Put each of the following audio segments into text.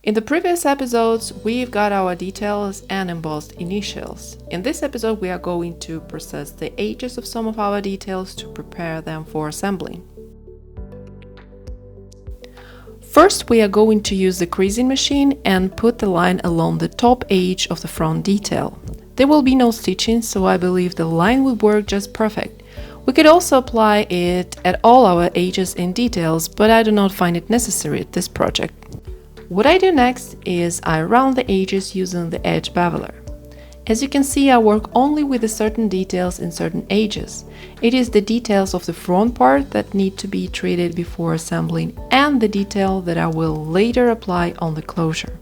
In the previous episodes, we've got our details and embossed initials. In this episode, we are going to process the edges of some of our details to prepare them for assembling. First, we are going to use the creasing machine and put the line along the top edge of the front detail. There will be no stitching, so I believe the line will work just perfect. We could also apply it at all our edges and details, but I do not find it necessary at this project. What I do next is I round the edges using the edge beveler. As you can see, I work only with the certain details in certain edges. It is the details of the front part that need to be treated before assembling and the detail that I will later apply on the closure.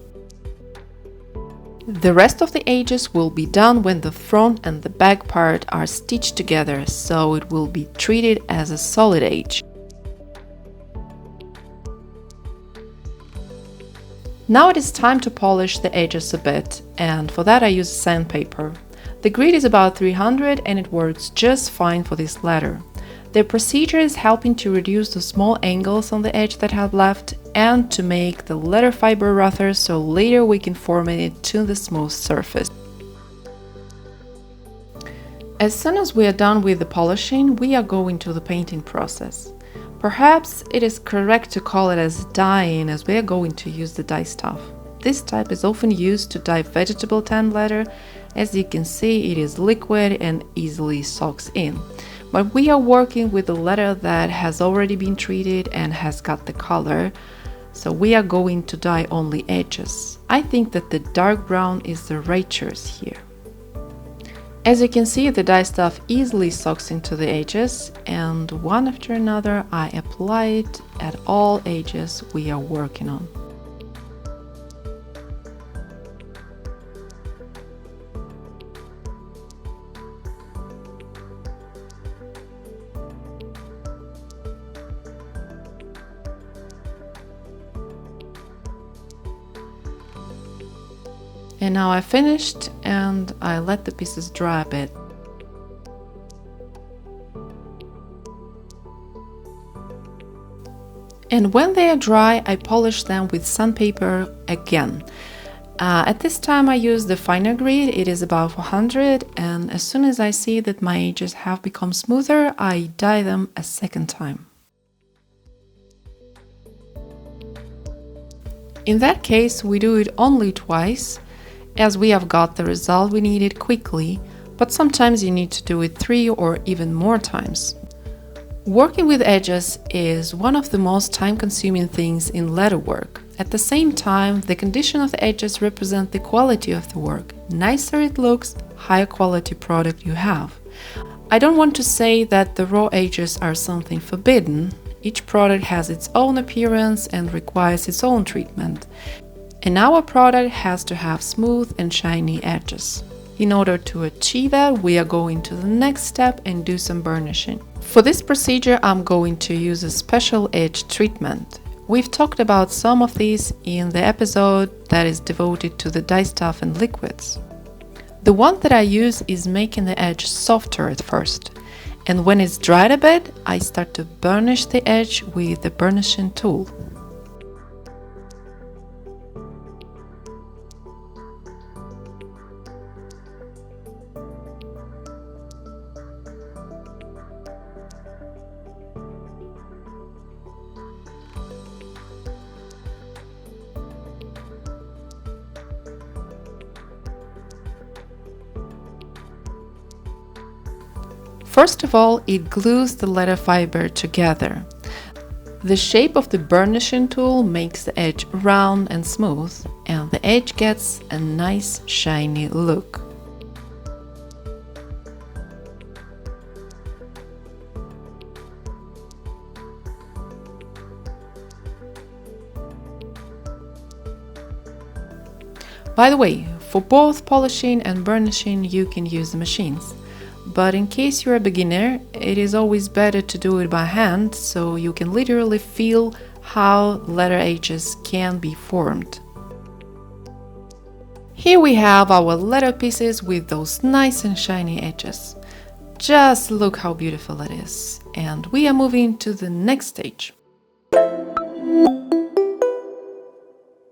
The rest of the edges will be done when the front and the back part are stitched together, so it will be treated as a solid edge. Now it is time to polish the edges a bit, and for that I use sandpaper. The grit is about 300 and it works just fine for this letter. The procedure is helping to reduce the small angles on the edge that have left and to make the letter fiber rougher so later we can format it to the smooth surface. As soon as we are done with the polishing, we are going to the painting process. Perhaps it is correct to call it as dyeing, as we are going to use the dye stuff. This type is often used to dye vegetable tan leather. As you can see, it is liquid and easily soaks in. But we are working with the leather that has already been treated and has got the color, so we are going to dye only edges. I think that the dark brown is the right choice here. As you can see, the dye stuff easily soaks into the edges, and one after another I apply it at all edges we are working on. And now I finished and I let the pieces dry a bit. And when they are dry, I polish them with sandpaper again. At this time I use the finer grit, it is about 400, and as soon as I see that my edges have become smoother, I dye them a second time. In that case, we do it only twice, as we have got the result we needed quickly, but sometimes you need to do it 3 or even more times. Working with edges is one of the most time-consuming things in letterwork. At the same time, the condition of the edges represent the quality of the work. Nicer it looks, higher quality product you have. I don't want to say that the raw edges are something forbidden. Each product has its own appearance and requires its own treatment. And our product has to have smooth and shiny edges. In order to achieve that, we are going to the next step and do some burnishing. For this procedure, I'm going to use a special edge treatment. We've talked about some of these in the episode that is devoted to the dye stuff and liquids. The one that I use is making the edge softer at first. And when it's dried a bit, I start to burnish the edge with the burnishing tool. First of all, it glues the letter fiber together. The shape of the burnishing tool makes the edge round and smooth, and the edge gets a nice shiny look. By the way, for both polishing and burnishing you can use the machines. But in case you're a beginner, it is always better to do it by hand, so you can literally feel how letter edges can be formed. Here we have our letter pieces with those nice and shiny edges. Just look how beautiful it is. And we are moving to the next stage.